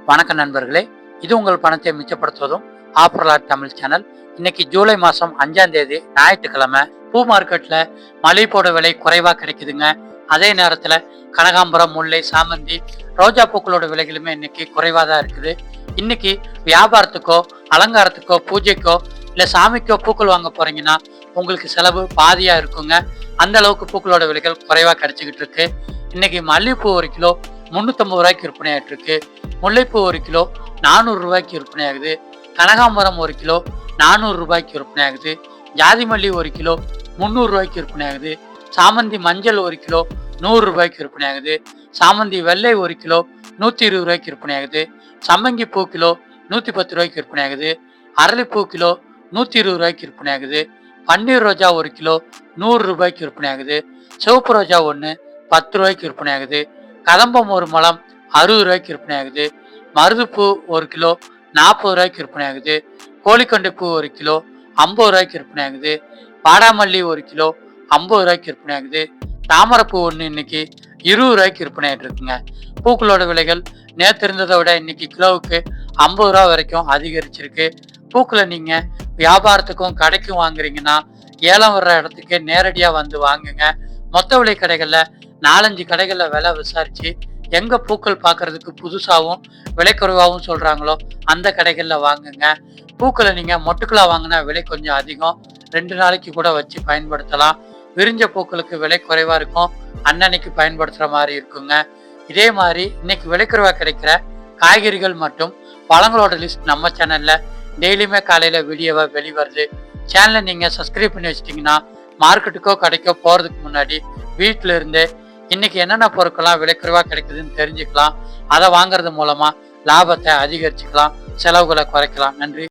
வணக்கம் நண்பர்களே, இது உங்கள் பணத்தை மிச்சப்படுத்துவதும் ஆஃபர்லாட் தமிழ் சேனல். இன்னைக்கு ஜூலை மாதம் 5ஆம் தேதி ஞாயிற்றுக்கிழமை. பூ மார்க்கெட்டில் மல்லிகைப்பூட விலை குறைவாக கிடைக்குதுங்க. அதே நேரத்தில் கனகாம்பரம், முல்லை, சாமந்தி, ரோஜா பூக்களோட விலைகளுமே இன்னைக்கு குறைவாக தான் இருக்குது. இன்னைக்கு வியாபாரத்துக்கோ அலங்காரத்துக்கோ பூஜைக்கோ இல்லை சாமிக்கோ பூக்கள் வாங்க போறீங்கன்னா உங்களுக்கு செலவு பாதியாக இருக்குங்க. அந்த அளவுக்கு பூக்களோட விலைகள் குறைவாக கிடைச்சிக்கிட்டு இருக்கு. இன்னைக்கு மல்லிகைப்பூ 1 கிலோ 350 ரூபாய்க்கு விற்பனை ஆகிட்டு இருக்கு. முல்லைப்பூ 1 கிலோ 400 ரூபாய்க்கு விற்பனை ஆகுது. கனகாம்பரம் 1 கிலோ 400 ரூபாய்க்கு விற்பனை ஆகுது. ஜாதி மல்லி 1 கிலோ 300 ரூபாய்க்கு விற்பனை ஆகுது. சாமந்தி மஞ்சள் 1 கிலோ 100 ரூபாய்க்கு விற்பனை ஆகுது. சாமந்தி வெள்ளை 1 கிலோ 120 ரூபாய்க்கு விற்பனை ஆகுது. சம்மங்கி பூ கிலோ 110 ரூபாய்க்கு விற்பனை ஆகுது. அரளிப்பூ கிலோ 120 ரூபாய்க்கு விற்பனை ஆகுது. பன்னீர் ரோஜா 1 கிலோ 100 ரூபாய்க்கு விற்பனை ஆகுது. சிவப்பு ரோஜா 1 10 ரூபாய்க்கு விற்பனை ஆகுது. கதம்பம் 1 முழம் 60 ரூபாய்க்கு விற்பனை ஆகுது. மருதுப்பூ 1 கிலோ 40 ரூபாய்க்கு விற்பனை ஆகுது. கோழிக்கொண்டை பூ 1 கிலோ 50 ரூபாய்க்கு விற்பனை ஆகுது. வாடாமல்லி 1 கிலோ 50 ரூபாய்க்கு விற்பனை ஆகுது. தாமரைப்பூ 1 இன்னைக்கு 20 ரூபாய்க்கு விற்பனை ஆகிட்டு இருக்குங்க. பூக்களோட விலைகள் நேற்று இருந்ததை விட இன்னைக்கு கிலோவுக்கு 50 ரூபா வரைக்கும் அதிகரிச்சிருக்கு. பூக்களை நீங்க வியாபாரத்துக்கும் கடைக்கும் வாங்குறீங்கன்னா ஏலம் வர்ற இடத்துக்கு நேரடியா வந்து வாங்குங்க. மொத்த விலை கடைகள்ல 4-5 கடைகள்ல விலை விசாரிச்சு எங்க பூக்கள் பார்க்கறதுக்கு புதுசாகவும் விலை குறைவாகவும் சொல்றாங்களோ அந்த கடைகள்ல வாங்குங்க. பூக்களை நீங்க மொட்டுக்களா வாங்கினா விலை கொஞ்சம் அதிகம். 2 நாளைக்கு கூட வச்சு பயன்படுத்தலாம். விரிஞ்ச பூக்களுக்கு விலை குறைவா இருக்கும். அன்னன்னைக்கு பயன்படுத்துற மாதிரி இருக்குங்க. இதே மாதிரி இன்னைக்கு விலை குறைவா கிடைக்கிற காய்கறிகள் மற்றும் பழங்களோட லிஸ்ட் நம்ம சேனல்ல டெய்லியுமே காலையில வீடியோவா வெளிவருது. சேனலை நீங்க சப்ஸ்கிரைப் பண்ணி வச்சிட்டீங்கன்னா மார்க்கெட்டுக்கோ கடைக்கோ போறதுக்கு முன்னாடி வீட்டில இருந்து இன்னைக்கு என்னென்ன பொருட்கள்லாம் விலை குறைவா கிடைக்குதுன்னு தெரிஞ்சுக்கலாம். அதை வாங்குறது மூலமா லாபத்தை அதிகரிச்சுக்கலாம், செலவுகளை குறைக்கலாம். நன்றி.